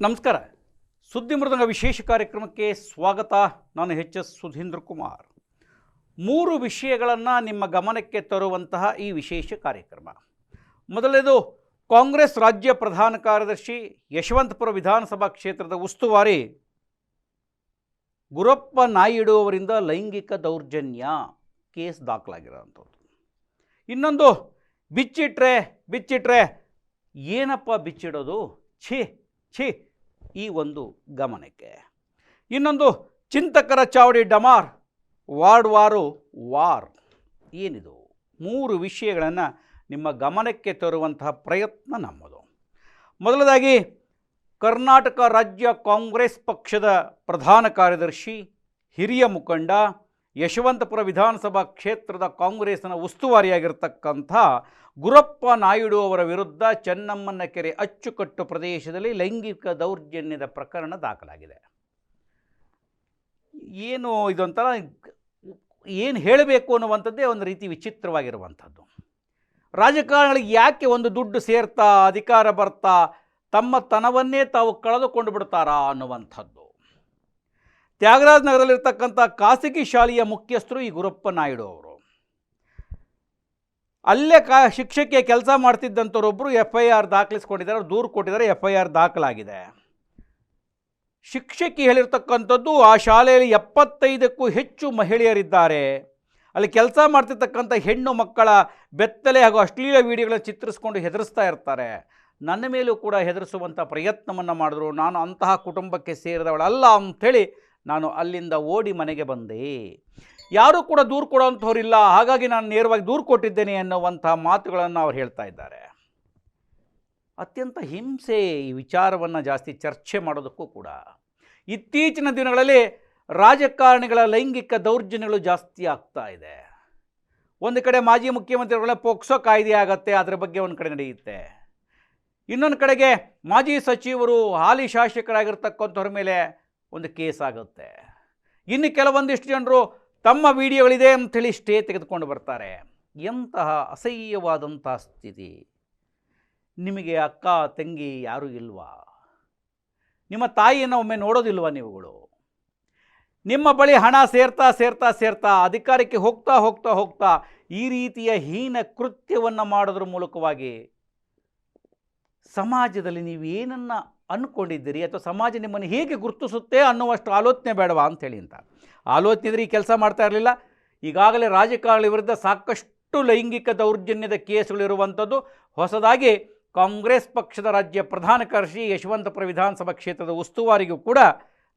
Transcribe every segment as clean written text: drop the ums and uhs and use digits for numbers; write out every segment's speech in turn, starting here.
ನಮಸ್ಕಾರ. ಸುದ್ದಿ ಮೃದಂಗ ವಿಶೇಷ ಕಾರ್ಯಕ್ರಮಕ್ಕೆ ಸ್ವಾಗತ. ನಾನು ಎಚ್.ಎಸ್. ಸುಧೀಂದ್ರ ಕುಮಾರ್. 3 ವಿಷಯಗಳನ್ನು ನಿಮ್ಮ ಗಮನಕ್ಕೆ ತರುವಂತಹ ಈ ವಿಶೇಷ ಕಾರ್ಯಕ್ರಮ. ಮೊದಲನೇದು, ಕಾಂಗ್ರೆಸ್ ರಾಜ್ಯ ಪ್ರಧಾನ ಕಾರ್ಯದರ್ಶಿ ಯಶವಂತಪುರ ವಿಧಾನಸಭಾ ಕ್ಷೇತ್ರದ ಉಸ್ತುವಾರಿ ಗುರಪ್ಪ ನಾಯ್ಡು ಅವರಿಂದ ಲೈಂಗಿಕ ದೌರ್ಜನ್ಯ ಕೇಸ್ ದಾಖಲಾಗಿರೋಂಥದ್ದು. ಇನ್ನೊಂದು, ಬಿಚ್ಚಿಟ್ರೆ ಏನಪ್ಪ ಬಿಚ್ಚಿಡೋದು, ಛೀ ಈ ಒಂದು ಗಮನಕ್ಕೆ. ಇನ್ನೊಂದು, ಚಿಂತಕರ ಚಾವಡಿ ಡಮಾರ್, ವಾರ್ ಏನಿದು? 3 ವಿಷಯಗಳನ್ನು ನಿಮ್ಮ ಗಮನಕ್ಕೆ ತರುವಂತಹ ಪ್ರಯತ್ನ ನಮ್ಮದು. ಮೊದಲದಾಗಿ, ಕರ್ನಾಟಕ ರಾಜ್ಯ ಕಾಂಗ್ರೆಸ್ ಪಕ್ಷದ ಪ್ರಧಾನ ಕಾರ್ಯದರ್ಶಿ, ಹಿರಿಯ ಮುಖಂಡ, ಯಶವಂತಪುರ ವಿಧಾನಸಭಾ ಕ್ಷೇತ್ರದ ಕಾಂಗ್ರೆಸ್ನ ಉಸ್ತುವಾರಿಯಾಗಿರ್ತಕ್ಕಂಥ ಗುರಪ್ಪ ನಾಯ್ಡು ಅವರ ವಿರುದ್ಧ ಚೆನ್ನಮ್ಮನಕೆರೆ ಅಚ್ಚುಕಟ್ಟು ಪ್ರದೇಶದಲ್ಲಿ ಲೈಂಗಿಕ ದೌರ್ಜನ್ಯದ ಪ್ರಕರಣ ದಾಖಲಾಗಿದೆ. ಏನು ಇದೊಂಥರ ಏನು ಹೇಳಬೇಕು ಅನ್ನುವಂಥದ್ದೇ ಒಂದು ರೀತಿ ವಿಚಿತ್ರವಾಗಿರುವಂಥದ್ದು. ರಾಜಕಾರಣಿಗಳಿಗೆ ಯಾಕೆ ಒಂದು ದುಡ್ಡು ಸೇರ್ತಾ, ಅಧಿಕಾರ ಬರ್ತಾ ತಮ್ಮ ತನವನ್ನೇ ತಾವು ಕಳೆದುಕೊಂಡು ಬಿಡ್ತಾರಾ ಅನ್ನುವಂಥದ್ದು. ತ್ಯಾಗರಾಜ ನಗರದಲ್ಲಿರ್ತಕ್ಕಂಥ ಖಾಸಗಿ ಶಾಲೆಯ ಮುಖ್ಯಸ್ಥರು ಈ ಗುರಪ್ಪ ನಾಯ್ಡು ಅವರು. ಅಲ್ಲೇ ಶಿಕ್ಷಕಿಯ ಕೆಲಸ ಮಾಡ್ತಿದ್ದಂಥವರೊಬ್ಬರು FIR ದಾಖಲಿಸ್ಕೊಂಡಿದ್ದಾರೆ, ದೂರು ಕೊಟ್ಟಿದ್ದಾರೆ, FIR ದಾಖಲಾಗಿದೆ. ಶಿಕ್ಷಕಿ ಹೇಳಿರ್ತಕ್ಕಂಥದ್ದು, ಆ ಶಾಲೆಯಲ್ಲಿ 75ಕ್ಕೂ ಹೆಚ್ಚು ಮಹಿಳೆಯರಿದ್ದಾರೆ, ಅಲ್ಲಿ ಕೆಲಸ ಮಾಡ್ತಿರ್ತಕ್ಕಂಥ ಹೆಣ್ಣು ಮಕ್ಕಳ ಬೆತ್ತಲೆ ಹಾಗೂ ಅಶ್ಲೀಲ ವಿಡಿಯೋಗಳನ್ನು ಚಿತ್ರಿಸ್ಕೊಂಡು ಹೆದರಿಸ್ತಾ ಇರ್ತಾರೆ. ನನ್ನ ಮೇಲೂ ಕೂಡ ಹೆದರಿಸುವಂಥ ಪ್ರಯತ್ನವನ್ನು ಮಾಡಿದ್ರು. ನಾನು ಅಂತಹ ಕುಟುಂಬಕ್ಕೆ ಸೇರಿದವಳಲ್ಲ ಅಂಥೇಳಿ ನಾನು ಅಲ್ಲಿಂದ ಓಡಿ ಮನೆಗೆ ಬಂದೆ. ಯಾರೂ ಕೂಡ ದೂರು ಕೊಡೋವಂಥವ್ರಿಲ್ಲ, ಹಾಗಾಗಿ ನಾನು ನೇರವಾಗಿ ದೂರು ಕೊಟ್ಟಿದ್ದೇನೆ ಅನ್ನುವಂಥ ಮಾತುಗಳನ್ನು ಅವ್ರು ಹೇಳ್ತಾ ಇದ್ದಾರೆ. ಅತ್ಯಂತ ಹಿಂಸೆ ಈ ವಿಚಾರವನ್ನು ಜಾಸ್ತಿ ಚರ್ಚೆ ಮಾಡೋದಕ್ಕೂ ಕೂಡ. ಇತ್ತೀಚಿನ ದಿನಗಳಲ್ಲಿ ರಾಜಕಾರಣಿಗಳ ಲೈಂಗಿಕ ದೌರ್ಜನ್ಯಗಳು ಜಾಸ್ತಿ ಆಗ್ತಾ ಇದೆ. ಒಂದು ಕಡೆ ಮಾಜಿ ಮುಖ್ಯಮಂತ್ರಿಗಳ ಪೋಕ್ಸೋ ಕಾಯ್ದೆ ಆಗುತ್ತೆ, ಅದರ ಬಗ್ಗೆ ಒಂದು ಕಡೆ ನಡೆಯುತ್ತೆ. ಇನ್ನೊಂದು ಕಡೆಗೆ ಮಾಜಿ ಸಚಿವರು, ಹಾಲಿ ಶಾಸಕರಾಗಿರ್ತಕ್ಕಂಥವ್ರ ಮೇಲೆ ಒಂದು ಕೇಸ್ ಆಗುತ್ತೆ. ಇನ್ನು ಕೆಲವೊಂದಿಷ್ಟು ಜನರು ತಮ್ಮ ವಿಡಿಯೋಗಳಿದೆ ಅಂಥೇಳಿ ಸ್ಟೇ ತೆಗೆದುಕೊಂಡು ಬರ್ತಾರೆ. ಎಂತಹ ಅಸಹ್ಯವಾದಂತಹ ಸ್ಥಿತಿ. ನಿಮಗೆ ಅಕ್ಕ ತಂಗಿ ಯಾರೂ ಇಲ್ವಾ? ನಿಮ್ಮ ತಾಯಿಯನ್ನು ಒಮ್ಮೆ ನೋಡೋದಿಲ್ವ ನೀವುಗಳು? ನಿಮ್ಮ ಬಳಿ ಹಣ ಸೇರ್ತಾ ಅಧಿಕಾರಕ್ಕೆ ಹೋಗ್ತಾ ಈ ರೀತಿಯ ಹೀನ ಕೃತ್ಯವನ್ನು ಮಾಡೋದ್ರ ಮೂಲಕವಾಗಿ ಸಮಾಜದಲ್ಲಿ ನೀವು ಏನನ್ನು ಅಂದ್ಕೊಂಡಿದ್ದೀರಿ, ಅಥವಾ ಸಮಾಜ ನಿಮ್ಮನ್ನು ಹೇಗೆ ಗುರುತಿಸುತ್ತೆ ಅನ್ನುವಷ್ಟು ಆಲೋಚನೆ ಬೇಡವಾ ಅಂಥೇಳಿ ಅಂತ ಆಲೋಚನೆ ಇದ್ರೆ ಈ ಕೆಲಸ ಮಾಡ್ತಾ ಇರಲಿಲ್ಲ. ಈಗಾಗಲೇ ರಾಜಕಾರಣಿಗಳ ವಿರುದ್ಧ ಸಾಕಷ್ಟು ಲೈಂಗಿಕ ದೌರ್ಜನ್ಯದ ಕೇಸುಗಳಿರುವಂಥದ್ದು. ಹೊಸದಾಗಿ ಕಾಂಗ್ರೆಸ್ ಪಕ್ಷದ ರಾಜ್ಯ ಪ್ರಧಾನ ಕಾರ್ಯದರ್ಶಿ ಯಶವಂತಪುರ ವಿಧಾನಸಭಾ ಕ್ಷೇತ್ರದ ಉಸ್ತುವಾರಿಗೂ ಕೂಡ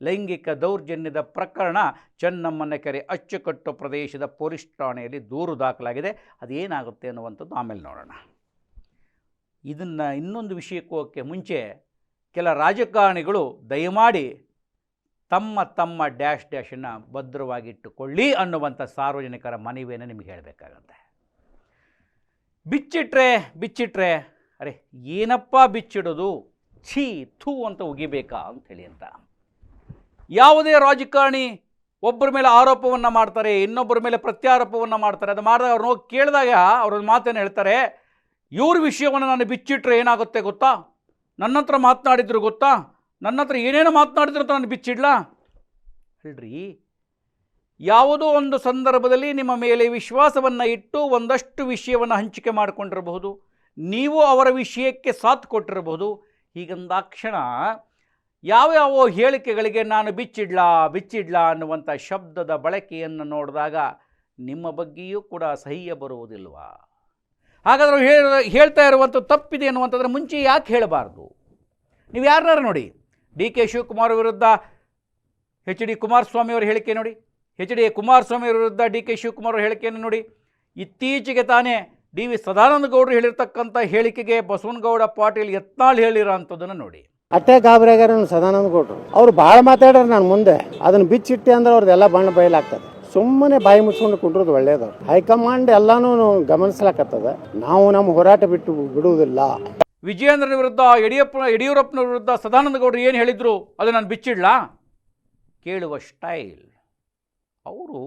ಲೈಂಗಿಕ ದೌರ್ಜನ್ಯದ ಪ್ರಕರಣ ಚೆನ್ನಮ್ಮನಕೆರೆ ಅಚ್ಚುಕಟ್ಟು ಪ್ರದೇಶದ ಪೊಲೀಸ್ ಠಾಣೆಯಲ್ಲಿ ದೂರು ದಾಖಲಾಗಿದೆ. ಅದೇನಾಗುತ್ತೆ ಅನ್ನುವಂಥದ್ದು ಆಮೇಲೆ ನೋಡೋಣ. ಇದನ್ನು ಇನ್ನೊಂದು ವಿಷಯಕ್ಕೆ ಹೋಗೋಕ್ಕೆ ಮುಂಚೆ, ಕೆಲ ರಾಜಕಾರಣಿಗಳು ದಯಮಾಡಿ ತಮ್ಮ ಡ್ಯಾಶನ್ನು ಭದ್ರವಾಗಿಟ್ಟುಕೊಳ್ಳಿ ಅನ್ನುವಂಥ ಸಾರ್ವಜನಿಕರ ಮನವಿಯನ್ನು ನಿಮಗೆ ಹೇಳಬೇಕಾಗತ್ತೆ. ಬಿಚ್ಚಿಟ್ರೆ ಅರೆ ಏನಪ್ಪ ಬಿಚ್ಚಿಡೋದು, ಥೂ ಅಂತ ಉಗಿಬೇಕಾ ಅಂಥೇಳಿ ಅಂತ. ಯಾವುದೇ ರಾಜಕಾರಣಿ ಒಬ್ಬರ ಮೇಲೆ ಆರೋಪವನ್ನು ಮಾಡ್ತಾರೆ, ಇನ್ನೊಬ್ಬರ ಮೇಲೆ ಪ್ರತ್ಯಾರೋಪವನ್ನು ಮಾಡ್ತಾರೆ. ಅದು ಮಾಡಿದಾಗ ಅವ್ರನ್ನ ಹೋಗಿ ಕೇಳಿದಾಗ ಅವ್ರೊಂದು ಮಾತನ್ನು ಹೇಳ್ತಾರೆ, ಇವ್ರ ವಿಷಯವನ್ನು ನಾನು ಬಿಚ್ಚಿಟ್ರೆ ಏನಾಗುತ್ತೆ ಗೊತ್ತಾ, ನನ್ನ ಹತ್ರ ಮಾತನಾಡಿದ್ರು ಗೊತ್ತಾ, ನನ್ನ ಹತ್ರ ಏನೇನು ಮಾತನಾಡಿದ್ರು ಅಂತ ನಾನು ಬಿಚ್ಚಿಡ್ಲಾ? ಹೇಳ್ರಿ, ಯಾವುದೋ ಒಂದು ಸಂದರ್ಭದಲ್ಲಿ ನಿಮ್ಮ ಮೇಲೆ ವಿಶ್ವಾಸವನ್ನು ಇಟ್ಟು ಒಂದಷ್ಟು ವಿಷಯವನ್ನು ಹಂಚಿಕೆ ಮಾಡಿಕೊಂಡಿರಬಹುದು, ನೀವು ಅವರ ವಿಷಯಕ್ಕೆ ಸಾಥ್ ಕೊಟ್ಟಿರಬಹುದು. ಹೀಗಂದಾಕ್ಷಣ ಯಾವ್ಯಾವ ಹೇಳಿಕೆಗಳಿಗೆ ನಾನು ಬಿಚ್ಚಿಡ್ಲಾ ಅನ್ನುವಂಥ ಶಬ್ದದ ಬಳಕೆಯನ್ನು ನೋಡಿದಾಗ ನಿಮ್ಮ ಬಗ್ಗೆಯೂ ಕೂಡ ಅಸಹ್ಯ ಬರುವುದಿಲ್ವಾ? ಹಾಗಾದ್ರೆ ಹೇಳ್ತಾ ಇರುವಂಥ ತಪ್ಪಿದೆ ಅನ್ನುವಂಥದ್ರ ಮುಂಚೆ ಯಾಕೆ ಹೇಳಬಾರ್ದು? ನೀವು ಯಾರು ನೋಡಿ, DK ಶಿವಕುಮಾರ್ ವಿರುದ್ಧ HD ಕುಮಾರಸ್ವಾಮಿ ಅವರ ಹೇಳಿಕೆ ನೋಡಿ, HD ಕುಮಾರಸ್ವಾಮಿ ವಿರುದ್ಧ DK ಶಿವಕುಮಾರ್ ಅವರ ಹೇಳಿಕೆಯನ್ನು ನೋಡಿ. ಇತ್ತೀಚೆಗೆ ತಾನೇ DV ಸದಾನಂದ ಗೌಡರು ಹೇಳಿರ್ತಕ್ಕಂಥ ಹೇಳಿಕೆಗೆ ಬಸವನಗೌಡ ಪಾಟೀಲ್ ಯತ್ನಾಳ್ ಹೇಳಿರೋ ಅಂಥದ್ದನ್ನು ನೋಡಿ. ಅಟ್ಟೆ ಗಾಬರಿಯಾಗಾರ ಸದಾನಂದ ಗೌಡರು ಅವ್ರು ಭಾಳ ಮಾತಾಡ್ಯಾರ. ನಾನು ಮುಂದೆ ಅದನ್ನು ಬಿಚ್ಚಿಟ್ಟೆ ಅಂದ್ರೆ ಅವ್ರದ್ದೆಲ್ಲ ಬಣ್ಣ ಬಯಲಾಗ್ತದೆ. ಸುಮ್ಮನೆ ಬಾಯಿ ಮುಚ್ಕೊಂಡು ಕುಂಡ್ರದು ಒಳ್ಳೇದು. ಹೈಕಮಾಂಡ್ ಎಲ್ಲಾನು ಗಮನಿಸ್ಲಾಕತ್ತದ. ನಾವು ನಮ್ಮ ಹೋರಾಟ ಬಿಡುವುದಿಲ್ಲ. ವಿಜಯೇಂದ್ರನ ವಿರುದ್ಧ ಯಡಿಯೂರಪ್ಪನ ವಿರುದ್ಧ ಸದಾನಂದ ಗೌಡರು ಏನು ಹೇಳಿದ್ರು ಅದು ನಾನು ಬಿಚ್ಚಿಡ್ಲಾ? ಕೇಳುವ ಸ್ಟೈಲ್. ಅವರು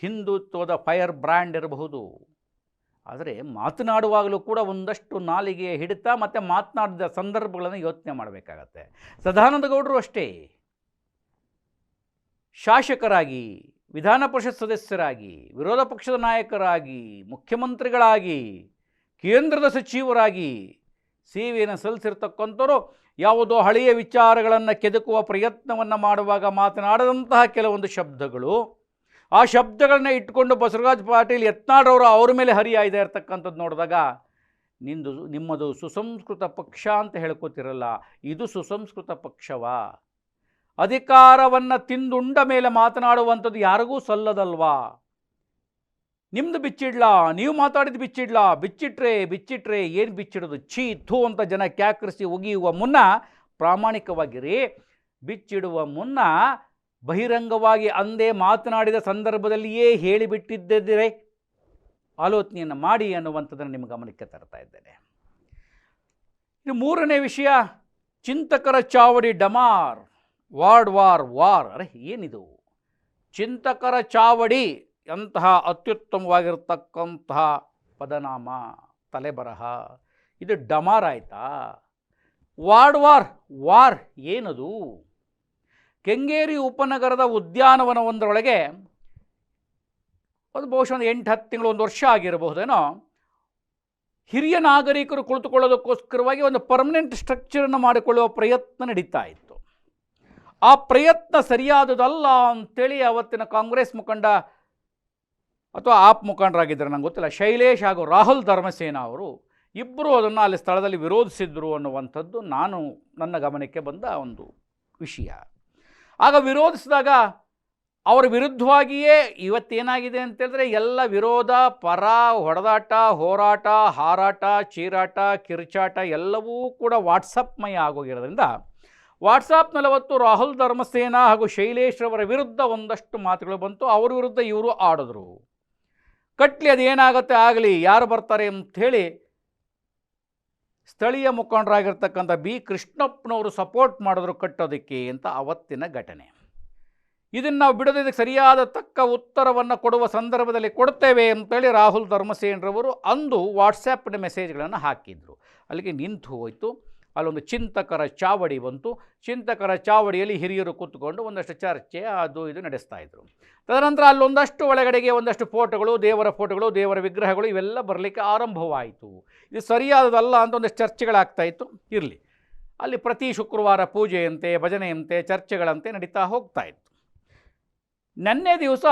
ಹಿಂದುತ್ವದ ಫೈರ್ ಬ್ರ್ಯಾಂಡ್ ಇರಬಹುದು, ಆದರೆ ಮಾತನಾಡುವಾಗಲೂ ಕೂಡ ಒಂದಷ್ಟು ನಾಲಿಗೆ ಹಿಡಿತ ಮತ್ತು ಮಾತನಾಡಿದ ಸಂದರ್ಭಗಳನ್ನು ಯೋಚನೆ ಮಾಡಬೇಕಾಗತ್ತೆ. ಸದಾನಂದ ಗೌಡರು ಅಷ್ಟೇ, ಶಾಸಕರಾಗಿ, ವಿಧಾನ ಪರಿಷತ್ ಸದಸ್ಯರಾಗಿ, ವಿರೋಧ ಪಕ್ಷದ ನಾಯಕರಾಗಿ, ಮುಖ್ಯಮಂತ್ರಿಗಳಾಗಿ, ಕೇಂದ್ರದ ಸಚಿವರಾಗಿ ಸೇವೆಯನ್ನು ಸಲ್ಲಿಸಿರ್ತಕ್ಕಂಥವ್ರು ಯಾವುದೋ ಹಳೆಯ ವಿಚಾರಗಳನ್ನು ಕೆದಕುವ ಪ್ರಯತ್ನವನ್ನು ಮಾಡುವಾಗ ಮಾತನಾಡದಂತಹ ಕೆಲವೊಂದು ಶಬ್ದಗಳು, ಆ ಶಬ್ದಗಳನ್ನ ಇಟ್ಕೊಂಡು ಬಸವರಾಜ್ ಪಾಟೀಲ್ ಯತ್ನಾಳ್ ಅವ್ರ ಮೇಲೆ ಹರಿಯಾಯ್ದೆ ಇರ್ತಕ್ಕಂಥದ್ದು ನೋಡಿದಾಗ ನಿಮ್ಮದು ಸುಸಂಸ್ಕೃತ ಪಕ್ಷ ಅಂತ ಹೇಳ್ಕೊತಿರಲ್ಲ, ಇದು ಸುಸಂಸ್ಕೃತ ಪಕ್ಷವಾ? ಅಧಿಕಾರವನ್ನು ತಿಂದುಂಡ ಮೇಲೆ ಮಾತನಾಡುವಂಥದ್ದು ಯಾರಿಗೂ ಸಲ್ಲದಲ್ವಾ? ನಿಮ್ಮದು ಬಿಚ್ಚಿಡ್ಲಾ, ನೀವು ಮಾತಾಡಿದ್ದು ಬಿಚ್ಚಿಟ್ರೆ ಏನು ಬಿಚ್ಚಿಡೋದು? ಛೀ ಥೂ ಅಂತ ಜನ ಕ್ಯಾಕರಿಸಿ ಒಗೆಯುವ ಮುನ್ನ ಪ್ರಾಮಾಣಿಕವಾಗಿರಿ. ಬಿಚ್ಚಿಡುವ ಮುನ್ನ ಬಹಿರಂಗವಾಗಿ ಅಂದೇ ಮಾತನಾಡಿದ ಸಂದರ್ಭದಲ್ಲಿಯೇ ಹೇಳಿಬಿಟ್ಟಿದ್ದರೆ ಆಲೋಚನೆಯನ್ನು ಮಾಡಿ ಅನ್ನುವಂಥದ್ದನ್ನು ನಿಮ್ಮ ಗಮನಕ್ಕೆ ತರ್ತಾ ಇದ್ದೇನೆ. ಇನ್ನು ಮೂರನೇ ವಿಷಯ, ಚಿಂತಕರ ಚಾವಡಿ ಡಮಾರ್, ವಾರ್. ಅರೆ ಏನಿದು? ಚಿಂತಕರ ಚಾವಡಿ ಎಂತಹ ಅತ್ಯುತ್ತಮವಾಗಿರ್ತಕ್ಕಂತಹ ಪದನಾಮ, ತಲೆಬರಹ. ಇದು ಡಮಾರ್ ಆಯಿತಾ? ವಾರ್ ಏನದು? ಕೆಂಗೇರಿ ಉಪನಗರದ ಉದ್ಯಾನವನವೊಂದರೊಳಗೆ ಅದು ಬಹುಶಃ 8-10 ತಿಂಗಳು, 1 ವರ್ಷ ಆಗಿರಬಹುದೇನೋ, ಹಿರಿಯ ನಾಗರಿಕರು ಕುಳಿತುಕೊಳ್ಳೋದಕ್ಕೋಸ್ಕರವಾಗಿ ಒಂದು ಪರ್ಮನೆಂಟ್ ಸ್ಟ್ರಕ್ಚರನ್ನು ಮಾಡಿಕೊಳ್ಳುವ ಪ್ರಯತ್ನ ನಡೀತಾ ಇತ್ತು. ಆ ಪ್ರಯತ್ನ ಸರಿಯಾದದಲ್ಲ ಅಂತೇಳಿ ಅವತ್ತಿನ ಕಾಂಗ್ರೆಸ್ ಮುಖಂಡ ಅಥವಾ ಆಪ್ ಮುಖಂಡರಾಗಿದ್ದರೆ ನಂಗೆ ಗೊತ್ತಿಲ್ಲ, ಶೈಲೇಶ್ ಹಾಗೂ ರಾಹುಲ್ ಧರ್ಮಸೇನಾ ಅವರು ಇಬ್ಬರು ಅದನ್ನು ಅಲ್ಲಿ ಸ್ಥಳದಲ್ಲಿ ವಿರೋಧಿಸಿದ್ರು ಅನ್ನುವಂಥದ್ದು ನನ್ನ ಗಮನಕ್ಕೆ ಬಂದ ಒಂದು ವಿಷಯ. ಆಗ ವಿರೋಧಿಸಿದಾಗ ಅವರ ವಿರುದ್ಧವಾಗಿಯೇ ಇವತ್ತೇನಾಗಿದೆ ಅಂತೇಳಿದ್ರೆ ಎಲ್ಲ ವಿರೋಧ, ಪರ, ಹೊಡೆದಾಟ, ಹೋರಾಟ, ಹಾರಾಟ, ಚೀರಾಟ, ಕಿರುಚಾಟ ಎಲ್ಲವೂ ಕೂಡ ವಾಟ್ಸಪ್ಮಯ ಆಗೋಗಿರೋದ್ರಿಂದ ವಾಟ್ಸಾಪ್ನಲ್ಲಿ ಅವತ್ತು ರಾಹುಲ್ ಧರ್ಮಸೇನಾ ಹಾಗೂ ಶೈಲೇಶ್ ಅವರ ವಿರುದ್ಧ ಒಂದಷ್ಟು ಮಾತುಗಳು ಬಂತು. ಅವ್ರ ವಿರುದ್ಧ ಇವರು ಆಡಿದ್ರು. ಕಟ್ಲಿ ಅದೇನಾಗುತ್ತೆ ಆಗಲಿ, ಯಾರು ಬರ್ತಾರೆ ಅಂಥೇಳಿ ಸ್ಥಳೀಯ ಮುಖಂಡರಾಗಿರ್ತಕ್ಕಂಥ ಬಿ ಕೃಷ್ಣಪ್ಪನವರು ಸಪೋರ್ಟ್ ಮಾಡಿದ್ರು ಕಟ್ಟೋದಕ್ಕೆ ಅಂತ ಅವತ್ತಿನ ಘಟನೆ. ಇದನ್ನು ನಾವು ಬಿಡೋದು, ಇದಕ್ಕೆ ಸರಿಯಾದ ತಕ್ಕ ಉತ್ತರವನ್ನು ಕೊಡುವ ಸಂದರ್ಭದಲ್ಲಿ ಕೊಡ್ತೇವೆ ಅಂತೇಳಿ ರಾಹುಲ್ ಧರ್ಮಸೇನರವರು ಅಂದು ವಾಟ್ಸಪ್ನ ಮೆಸೇಜ್ಗಳನ್ನು ಹಾಕಿದರು. ಅಲ್ಲಿಗೆ ನಿಂತು ಹೋಯಿತು. ಅಲ್ಲೊಂದು ಚಿಂತಕರ ಚಾವಡಿ ಬಂತು. ಚಿಂತಕರ ಚಾವಡಿಯಲ್ಲಿ ಹಿರಿಯರು ಕೂತ್ಕೊಂಡು ಒಂದಷ್ಟು ಚರ್ಚೆ ಅದು ಇದು ನಡೆಸ್ತಾ ಇದ್ರು. ತದನಂತರ ಅಲ್ಲೊಂದಷ್ಟು ಒಳಗಡೆಗೆ ಒಂದಷ್ಟು ಫೋಟೋಗಳು, ದೇವರ ಫೋಟೋಗಳು, ದೇವರ ವಿಗ್ರಹಗಳು ಇವೆಲ್ಲ ಬರಲಿಕ್ಕೆ ಆರಂಭವಾಯಿತು. ಇದು ಸರಿಯಾದದಲ್ಲ ಅಂತ ಒಂದಷ್ಟು ಚರ್ಚೆಗಳಾಗ್ತಾಯಿತ್ತು. ಇರಲಿ, ಅಲ್ಲಿ ಪ್ರತಿ ಶುಕ್ರವಾರ ಪೂಜೆಯಂತೆ, ಭಜನೆಯಂತೆ, ಚರ್ಚೆಗಳಂತೆ ನಡೀತಾ ಹೋಗ್ತಾಯಿತ್ತು. ನೆನ್ನೆ ದಿವಸ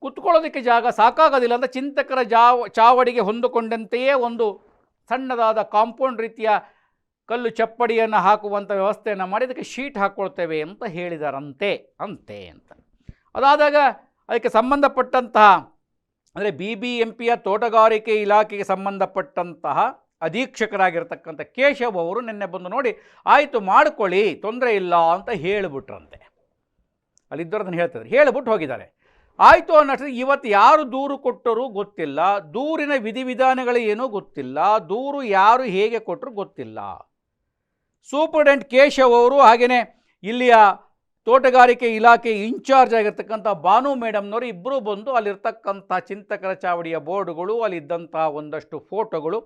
ಕುತ್ಕೊಳ್ಳೋದಕ್ಕೆ ಜಾಗ ಸಾಕಾಗೋದಿಲ್ಲ ಅಂತ ಚಿಂತಕರ ಚಾವಡಿಗೆ ಹೊಂದಿಕೊಂಡಂತೆಯೇ ಒಂದು ಸಣ್ಣದಾದ ಕಾಂಪೌಂಡ್ ರೀತಿಯ ಕಲ್ಲು ಚಪ್ಪಡಿಯನ್ನು ಹಾಕುವಂಥ ವ್ಯವಸ್ಥೆಯನ್ನು ಮಾಡಿ ಅದಕ್ಕೆ ಶೀಟ್ ಹಾಕ್ಕೊಳ್ತೇವೆ ಅಂತ ಹೇಳಿದಾರಂತೆ ಅಂತ. ಅದಾದಾಗ ಅದಕ್ಕೆ ಸಂಬಂಧಪಟ್ಟಂತಹ ಅಂದರೆ BBMPಯ ತೋಟಗಾರಿಕೆ ಇಲಾಖೆಗೆ ಸಂಬಂಧಪಟ್ಟಂತಹ ಅಧೀಕ್ಷಕರಾಗಿರ್ತಕ್ಕಂಥ ಕೇಶವ್ ಅವರು ನಿನ್ನೆ ಬಂದು ನೋಡಿ ಆಯಿತು ಮಾಡಿಕೊಳ್ಳಿ, ತೊಂದರೆ ಇಲ್ಲ ಅಂತ ಹೇಳಿಬಿಟ್ರಂತೆ. ಅಲ್ಲಿದ್ದವರು ಅದನ್ನು ಹೇಳ್ತಿದ್ರು, ಹೇಳಿಬಿಟ್ಟು ಹೋಗಿದ್ದಾರೆ. ಆಯಿತು ಅನ್ನೋಷ್ಟರಲ್ಲಿ ಇವತ್ತು ಯಾರು ದೂರು ಕೊಟ್ಟರೂ ಗೊತ್ತಿಲ್ಲ, ದೂರಿನ ವಿಧಿವಿಧಾನಗಳು ಏನೂ ಗೊತ್ತಿಲ್ಲ, ದೂರು ಯಾರು ಹೇಗೆ ಕೊಟ್ಟರು ಗೊತ್ತಿಲ್ಲ. ಸೂಪರ್ಡೆಂಟ್ ಕೇಶವ್ ಅವರು ಹಾಗೆಯೇ ಇಲ್ಲಿಯ ತೋಟಗಾರಿಕೆ ಇಲಾಖೆ ಇನ್ಚಾರ್ಜ್ ಆಗಿರ್ತಕ್ಕಂಥ ಭಾನು ಮೇಡಮ್ನವರು ಇಬ್ಬರೂ ಬಂದು ಅಲ್ಲಿರ್ತಕ್ಕಂಥ ಚಿಂತಕರ ಚಾವಡಿಯ ಬೋರ್ಡುಗಳು, ಅಲ್ಲಿದ್ದಂಥ ಒಂದಷ್ಟು ಫೋಟೋಗಳು,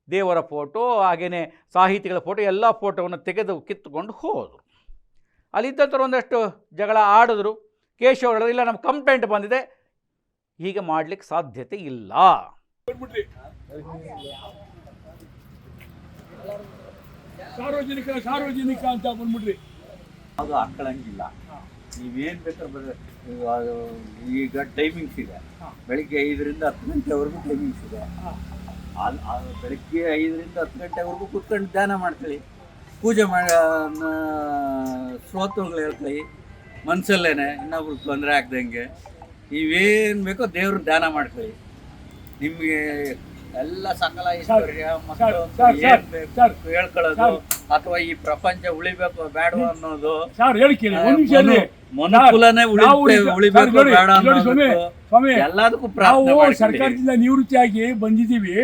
ದೇವರ ಫೋಟೋ ಹಾಗೆಯೇ ಸಾಹಿತಿಗಳ ಫೋಟೋ ಎಲ್ಲ ಫೋಟೋವನ್ನು ತೆಗೆದು ಕಿತ್ತುಕೊಂಡು ಹೋದರು. ಅಲ್ಲಿದ್ದಂಥವ್ರು ಒಂದಷ್ಟು ಜಗಳ ಆಡಿದ್ರು. ಕೇಶವ್ ಹೇಳಿದ್ರು, ಇಲ್ಲ ನಮ್ಮ ಕಂಪ್ಲೇಂಟ್ ಬಂದಿದೆ, ಹೀಗೆ ಮಾಡಲಿಕ್ಕೆ ಸಾಧ್ಯತೆ ಇಲ್ಲ. ಸಾರ್ವಜನಿಕ ಅಂತ ಬಂದ್ಬಿಡ್ರಿ, ಅದು ಹಾಕೊಳ್ಳಂಗಿಲ್ಲ. ನೀವೇನು ಬೇಕಾದ್ರೆ ಈಗ ಟೈಮಿಂಗ್ಸ್ ಇದೆ, ಬೆಳಿಗ್ಗೆ 5ರಿಂದ 10 ಗಂಟೆವರೆಗೂ ಟೈಮಿಂಗ್ಸ್ ಇದೆ. ಬೆಳಗ್ಗೆ 5ರಿಂದ 10 ಗಂಟೆವರೆಗೂ ಕೂತ್ಕೊಂಡು ಧ್ಯಾನ ಮಾಡ್ಕೊಳ್ಳಿ, ಪೂಜೆ ಸ್ತೋತ್ರಗಳು ಹೇಳ್ಕೊಳ್ಳಿ ಮನಸ್ಸಲ್ಲೇನೆ, ಇನ್ನೊಬ್ರಿಗೆ ತೊಂದರೆ ಆಗ್ದಂಗೆ. ನೀವೇನು ಬೇಕೋ ದೇವ್ರ ಧ್ಯಾನ ಮಾಡ್ಕೊಳ್ಳಿ. ನಿಮಗೆ ಎಲ್ಲ ಸಕಲ ಐಶ್ವರ್ಯ ಮತ್ತು ಹೇಳ್ಕೊಳ್ಳೋದು ಅಥವಾ ಈ ಪ್ರಪಂಚ ಉಳಿಬೇಕು ಬೇಡ ಅನ್ನೋದು, ಮನುಕುಲನೇ ಉಳಿಬೇಕು ಬೇಡ ಅನ್ನೋದು ಎಲ್ಲದಕ್ಕೂ ಸರ್ಕಾರದಿಂದ ನಿವೃತ್ತಿಯಾಗಿ ಬಂದಿದ್ದೀವಿ.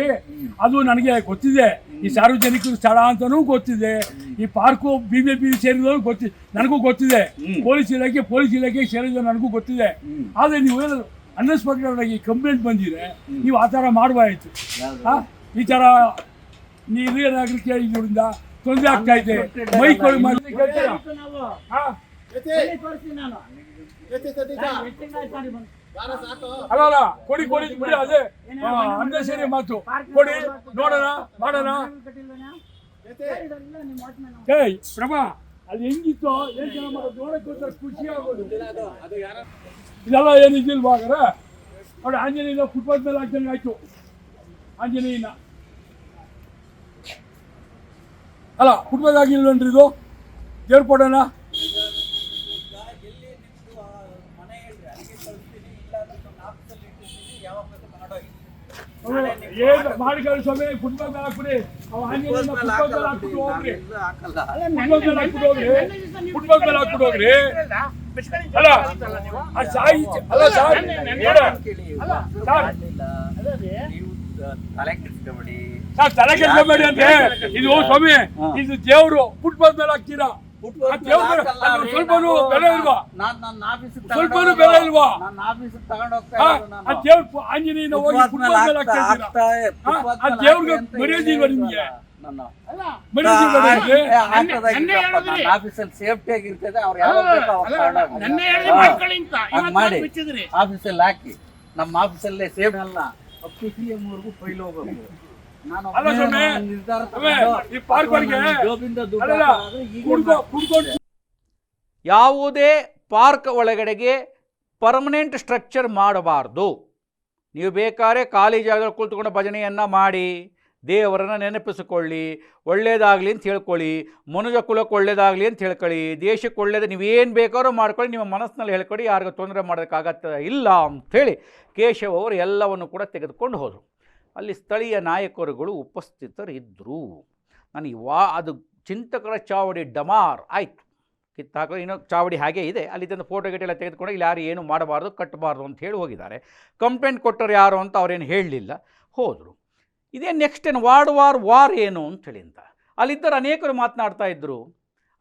ಅದು ನನಗೆ ಗೊತ್ತಿದೆ, ಈ ಸಾರ್ವಜನಿಕರ ಸ್ಥಳ ಅಂತಾನೂ ಗೊತ್ತಿದೆ, ಈ ಪಾರ್ಕು BJP ಸೇರಿದವರು ಗೊತ್ತಿದೆ, ನನಗೂ ಗೊತ್ತಿದೆ, ಪೊಲೀಸ್ ಇಲಾಖೆ ಸೇರಿದ ನನಗೂ ಗೊತ್ತಿದೆ. ಆದರೆ ನೀವು ಅನ್ಎಕ್ಸ್ಪೆಕ್ಟೆಡ್ ಆಗಿ ಕಂಪ್ಲೇಂಟ್ ಬಂದಿದೆ, ನೀವು ಆ ಥರ ಮಾಡಬಾಯ್ತು. ಈ ಥರ ಹಿರಿಯರಾಗಲಿಕ್ಕೆ ಇದರಿಂದ ತೊಂದರೆ ಆಗ್ತಾ ಇದೆ. ಮೈಕ್ಗಳು ಅಲ್ಲ ಕೊಡಿ ಕೊಡಿ ಬಿಡಿ, ಅದೇ ಅನ್ನೆಸರಿ ಮಾತು ಕೊಡಿ, ನೋಡೋಣ ಮಾಡೋಣ. ಏಯ್ ಪ್ರಭಾ, ಅಲ್ಲಿ ಹೆಂಗಿತ್ತು ನೋಡಕ್ಕೆ ಖುಷಿ ಆಗೋದು. ಇದೆಲ್ಲ ಏನಿದ್ದಿಲ್ವಾ ಹಾಗಾರೆ? ನೋಡಿ ಆಂಜನೇಯನ ಫುಟ್ಬಾಲ್ ಮೇಲೆ ಹಾಕ್ದಂಗೆ ಆಯ್ತು. ಆಂಜನೇಯನ ಅಲ್ಲ ಫುಟ್ಬಾಲ್ ಆಗಿಲ್ವೇನ್ರಿ ಇದು? ದೇವ್ರ ಕೊಡೋಣ. ಏನು ಮಾಡಿ ಸ್ವಾಮಿ, ಫುಟ್ಬಾಲ್ ಮೇಲೆ ಹಾಕ್ಬಿಡಿ. ಆಂಜನೇಯನ ಫುಟ್ಬಾಲ್ ಮೇಲೆ ಹಾಕ್ಬಿಟ್ಟು ಹೋಗ್ರಿ, ಫುಟ್ಬಾಲ್ ಮೇಲೆ ಹಾಕ್ಬಿಟ್ಟು ಹೋಗ್ರಿ. ಅಲ್ಲ ಸಾಯಿ ಅಲ್ಲ ಸರ್, ತಲೆ ಕೆಡಿಸ್ಕೊಬೇಡಿ ಸರ್, ತಲೆ ಕೆಡಿಸ್ಕೊಬೇಡಿ ಅಂದ್ರೆ ಇದು ಸ್ವಾಮಿ, ಇದು ದೇವ್ರು. ಫುಟ್ಬಾಲ್ ಮೇಲೆ ಹಾಕ್ತೀರಾ? ಸ್ವಲ್ಪನೂ ಬೆಲೆ ಇಲ್ವಾ? ಸ್ವಲ್ಪನೂ ಬೆಲೆ ಇಲ್ವಾ? ಆ ದೇವ್ರ ಆಂಜನೇಯನ ಹೋಗಿ ಫುಟ್ಬಾಲ್ ಮೇಲೆ ಹಾಕ್ತಾ ಇದ್ದೀರಾ? ಆ ದೇವ್ರಿಗೆ ಮರ್ಯಾದಿಲ್ವಾ ನಿಮ್ಗೆ? ಆಫೀಸಲ್ಲಿ ಸೇಫ್ಟಿ ಆಗಿರ್ತದೆ. ಅವ್ರು ಮಾಡಿ ಆಫೀಸಲ್ಲಿ ಹಾಕಿ. ನಮ್ಮ ಆಫೀಸಲ್ಲೇ ಸೇಫ್ ಅಲ್ಲ, ಅಪ್ಪಿಸಿಎಂವರೆಗೂ ಫೈಲ್ ಹೋಗ್ಬೇಕು. ಯಾವುದೇ ಪಾರ್ಕ್ ಒಳಗಡೆಗೆ ಪರ್ಮನೆಂಟ್ ಸ್ಟ್ರಕ್ಚರ್ ಮಾಡಬಾರ್ದು. ನೀವು ಬೇಕಾದ್ರೆ ಖಾಲಿ ಜಾಗದಲ್ಲಿ ಕುಳಿತುಕೊಂಡು ಭಜನೆಯನ್ನು ಮಾಡಿ, ದೇವರನ್ನು ನೆನಪಿಸಿಕೊಳ್ಳಿ, ಒಳ್ಳೇದಾಗಲಿ ಅಂತ ಹೇಳ್ಕೊಳ್ಳಿ, ಮನುಜ ಕುಲಕ್ಕೆ ಒಳ್ಳೇದಾಗಲಿ ಅಂತ ಹೇಳ್ಕೊಳ್ಳಿ, ದೇಶಕ್ಕೆ ಒಳ್ಳೇದು ನೀವೇನು ಬೇಕಾದ್ರೂ ಮಾಡ್ಕೊಳ್ಳಿ, ನಿಮ್ಮ ಮನಸ್ಸಿನಲ್ಲಿ ಹೇಳ್ಕೊಳ್ಳಿ, ಯಾರಿಗೂ ತೊಂದರೆ ಮಾಡೋದಕ್ಕಾಗತ್ತ ಇಲ್ಲ ಅಂಥೇಳಿ ಕೇಶವ್ ಅವರು ಎಲ್ಲವನ್ನು ಕೂಡ ತೆಗೆದುಕೊಂಡು ಹೋದರು. ಅಲ್ಲಿ ಸ್ಥಳೀಯ ನಾಯಕರುಗಳು ಉಪಸ್ಥಿತರಿದ್ದರು. ನನಗೆ ಅದು ಚಿಂತಕರ ಚಾವಡಿ ಡಮಾರ್ ಆಯಿತು, ಕಿತ್ತಾಕೋ ಇನ್ನೂ ಚಾವಡಿ ಹಾಗೇ ಇದೆ, ಅಲ್ಲಿದ್ದಂಥ ಫೋಟೋ ಗಿಟೆಲ್ಲ ತೆಗೆದುಕೊಂಡು ಇಲ್ಲಿ ಯಾರು ಏನು ಮಾಡಬಾರ್ದು ಕಟ್ಟಬಾರ್ದು ಅಂತ ಹೇಳಿ ಹೋಗಿದ್ದಾರೆ. ಕಂಪ್ಲೇಂಟ್ ಕೊಟ್ಟರು ಯಾರು ಅಂತ ಅವ್ರೇನು ಹೇಳಲಿಲ್ಲ, ಹೋದರು. ಇದೇ ನೆಕ್ಸ್ಟ್ ಏನು ವಾರ್ ಏನು ಅಂಥೇಳಿ ಅಂತ ಅಲ್ಲಿದ್ದರು ಅನೇಕರು ಮಾತನಾಡ್ತಾ ಇದ್ದರು.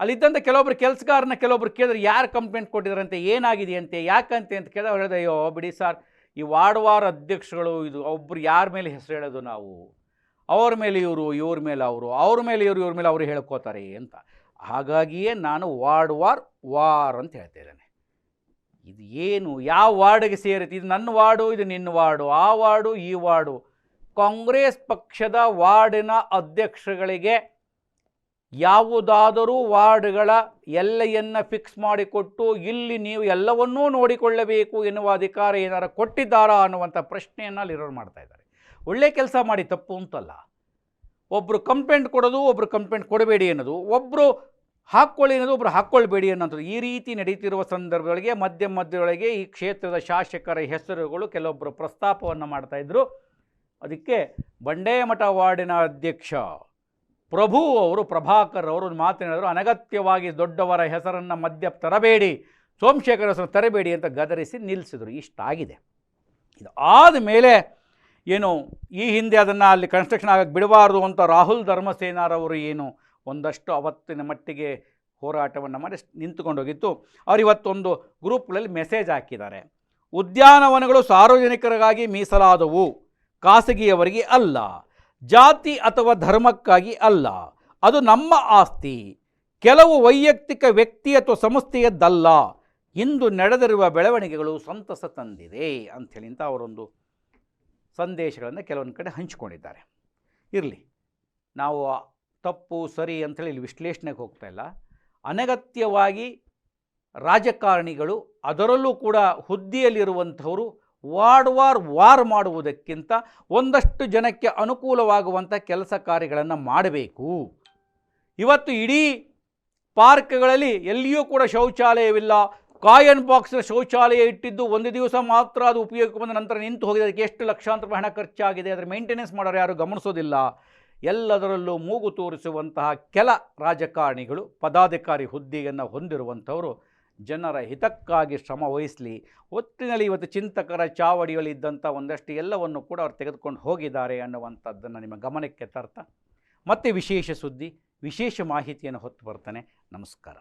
ಅಲ್ಲಿದ್ದಂಥ ಕೆಲವೊಬ್ರು ಕೆಲಸಗಾರನ ಕೆಲವೊಬ್ರು ಕೇಳಿದ್ರೆ ಯಾರು ಕಂಪ್ಲೇಂಟ್ ಕೊಟ್ಟಿದ್ದಾರಂತೆ, ಏನಾಗಿದೆಯಂತೆ, ಯಾಕಂತೆ ಅಂತ ಕೇಳಿದ್ರೆ ಅವ್ರು ಹೇಳಿದೆ, ಅಯ್ಯೋ ಬಿಡಿ ಸರ್, ಈ ವಾರ್ಡ್ ಅಧ್ಯಕ್ಷಗಳು ಇದು ಒಬ್ಬರು ಯಾರ ಮೇಲೆ ಹೆಸರು ಹೇಳೋದು ನಾವು, ಅವ್ರ ಮೇಲೆ ಇವರು, ಇವ್ರ ಮೇಲೆ ಅವರು, ಅವ್ರ ಮೇಲೆ ಇವರು, ಇವ್ರ ಮೇಲೆ ಅವರು ಹೇಳ್ಕೋತಾರೆ ಅಂತ. ಹಾಗಾಗಿಯೇ ನಾನು ವಾರ್ ಅಂತ ಹೇಳ್ತಾ ಇದ್ದೇನೆ. ಇದು ಏನು, ಯಾವ ವಾರ್ಡಿಗೆ ಸೇರುತ್ತೆ? ಇದು ನನ್ನ ವಾರ್ಡು, ಇದು ನಿನ್ನ ವಾರ್ಡು, ಆ ವಾರ್ಡು ಈ ವಾರ್ಡು. ಕಾಂಗ್ರೆಸ್ ಪಕ್ಷದ ವಾರ್ಡಿನ ಅಧ್ಯಕ್ಷಗಳಿಗೆ ಯಾವುದಾದರೂ ವಾರ್ಡ್ಗಳ ಎಲ್ಲೆಯನ್ನು ಫಿಕ್ಸ್ ಮಾಡಿಕೊಟ್ಟು ಇಲ್ಲಿ ನೀವು ಎಲ್ಲವನ್ನೂ ನೋಡಿಕೊಳ್ಳಬೇಕು ಎನ್ನುವ ಅಧಿಕಾರ ಏನಾರು ಕೊಟ್ಟಿದ್ದಾರಾ ಅನ್ನುವಂಥ ಪ್ರಶ್ನೆಯನ್ನು ಅಲ್ಲಿರೋರು ಮಾಡ್ತಾ ಇದ್ದಾರೆ. ಒಳ್ಳೆ ಕೆಲಸ ಮಾಡಿ, ತಪ್ಪು ಅಂತಲ್ಲ. ಒಬ್ಬರು ಕಂಪ್ಲೇಂಟ್ ಕೊಡೋದು, ಒಬ್ಬರು ಕಂಪ್ಲೇಂಟ್ ಕೊಡಬೇಡಿ ಅನ್ನೋದು, ಒಬ್ಬರು ಹಾಕ್ಕೊಳ್ಳಿ ಅನ್ನೋದು, ಒಬ್ಬರು ಹಾಕ್ಕೊಳ್ಬೇಡಿ ಅನ್ನೋದು, ಈ ರೀತಿ ನಡೀತಿರುವ ಸಂದರ್ಭದೊಳಗೆ ಮಧ್ಯದೊಳಗೆ ಈ ಕ್ಷೇತ್ರದ ಶಾಸಕರ ಹೆಸರುಗಳು ಕೆಲವೊಬ್ಬರು ಪ್ರಸ್ತಾಪವನ್ನು ಮಾಡ್ತಾಯಿದ್ರು. ಅದಕ್ಕೆ ಬಂಡೇಮಠ ವಾರ್ಡಿನ ಅಧ್ಯಕ್ಷ ಪ್ರಭು ಅವರು, ಪ್ರಭಾಕರ್ ಅವರು ಮಾತನಾಡಿದರು, ಅನಗತ್ಯವಾಗಿ ದೊಡ್ಡವರ ಹೆಸರನ್ನು ಮಧ್ಯ ತರಬೇಡಿ, ಸೋಮಶೇಖರ್ ಹೆಸರು ತರಬೇಡಿ ಅಂತ ಗದರಿಸಿ ನಿಲ್ಲಿಸಿದರು. ಇಷ್ಟಾಗಿದೆ. ಇದು ಆದ ಮೇಲೆ ಏನು ಈ ಹಿಂದೆ ಅದನ್ನು ಅಲ್ಲಿ ಕನ್ಸ್ಟ್ರಕ್ಷನ್ ಆಗಕ್ಕೆ ಬಿಡಬಾರ್ದು ಅಂತ ರಾಹುಲ್ ಧರ್ಮಸೇನಾರವರು ಏನು ಒಂದಷ್ಟು ಅವತ್ತಿನ ಮಟ್ಟಿಗೆ ಹೋರಾಟವನ್ನು ಮಾಡಿ ನಿಂತುಕೊಂಡೋಗಿತ್ತು. ಅವರು ಇವತ್ತೊಂದು ಗ್ರೂಪ್ಗಳಲ್ಲಿ ಮೆಸೇಜ್ ಹಾಕಿದ್ದಾರೆ. ಉದ್ಯಾನವನಗಳು ಸಾರ್ವಜನಿಕರಿಗಾಗಿ ಮೀಸಲಾದವು, ಖಾಸಗಿಯವರಿಗೆ ಅಲ್ಲ, ಜಾತಿ ಅಥವಾ ಧರ್ಮಕ್ಕಾಗಿ ಅಲ್ಲ, ಅದು ನಮ್ಮ ಆಸ್ತಿ, ಕೆಲವು ವೈಯಕ್ತಿಕ ವ್ಯಕ್ತಿ ಅಥವಾ ಸಂಸ್ಥೆಯದ್ದಲ್ಲ. ಇಂದು ನಡೆದಿರುವ ಬೆಳವಣಿಗೆಗಳು ಸಂತಸ ತಂದಿದೆ ಅಂಥೇಳಿ ಅಂತ ಅವರೊಂದು ಸಂದೇಶಗಳನ್ನು ಕೆಲವೊಂದು ಕಡೆ ಹಂಚಿಕೊಂಡಿದ್ದಾರೆ. ಇರಲಿ, ನಾವು ತಪ್ಪು ಸರಿ ಅಂಥೇಳಿ ಇಲ್ಲಿ ವಿಶ್ಲೇಷಣೆಗೆ ಹೋಗ್ತಾ ಇಲ್ಲ. ಅನಗತ್ಯವಾಗಿ ರಾಜಕಾರಣಿಗಳು, ಅದರಲ್ಲೂ ಕೂಡ ಹುದ್ದೆಯಲ್ಲಿರುವಂಥವರು ವಾರ್ ಮಾಡುವುದಕ್ಕಿಂತ ಒಂದಷ್ಟು ಜನಕ್ಕೆ ಅನುಕೂಲವಾಗುವಂಥ ಕೆಲಸ ಕಾರ್ಯಗಳನ್ನು ಮಾಡಬೇಕು. ಇವತ್ತು ಇಡೀ ಪಾರ್ಕ್ಗಳಲ್ಲಿ ಎಲ್ಲಿಯೂ ಕೂಡ ಶೌಚಾಲಯವಿಲ್ಲ. ಕಾಯನ್ ಬಾಕ್ಸ್ನ ಶೌಚಾಲಯ ಇಟ್ಟಿದ್ದು ಒಂದು ದಿವಸ ಮಾತ್ರ, ಅದು ಉಪಯೋಗಕ್ಕೆ ಬಂದ ನಂತರ ನಿಂತು ಹೋಗಿದೆ. ಅದಕ್ಕೆ ಎಷ್ಟು ಲಕ್ಷಾಂತರ ರೂಪಾಯಿ ಹಣ ಖರ್ಚಾಗಿದೆ, ಅದರ ಮೇಂಟೆನೆನ್ಸ್ ಮಾಡೋರು ಯಾರು ಗಮನಿಸೋದಿಲ್ಲ. ಎಲ್ಲದರಲ್ಲೂ ಮೂಗು ತೋರಿಸುವಂತಹ ಕೆಲ ರಾಜಕಾರಣಿಗಳು, ಪದಾಧಿಕಾರಿ ಹುದ್ದೆಯನ್ನು ಹೊಂದಿರುವಂಥವರು ಜನರ ಹಿತಕ್ಕಾಗಿ ಶ್ರಮ ವಹಿಸಲಿ. ಒಟ್ಟಿನಲ್ಲಿ ಇವತ್ತು ಚಿಂತಕರ ಚಾವಡಿಗಳಿದ್ದಂಥ ಒಂದಷ್ಟು ಎಲ್ಲವನ್ನು ಕೂಡ ಅವರು ತೆಗೆದುಕೊಂಡು ಹೋಗಿದ್ದಾರೆ ಅನ್ನುವಂಥದ್ದನ್ನು ನಿಮ್ಮ ಗಮನಕ್ಕೆ ತರ್ತಾ ಮತ್ತೆ ವಿಶೇಷ ಸುದ್ದಿ, ವಿಶೇಷ ಮಾಹಿತಿಯನ್ನು ಹೊತ್ತು ಬರ್ತಾನೆ. ನಮಸ್ಕಾರ.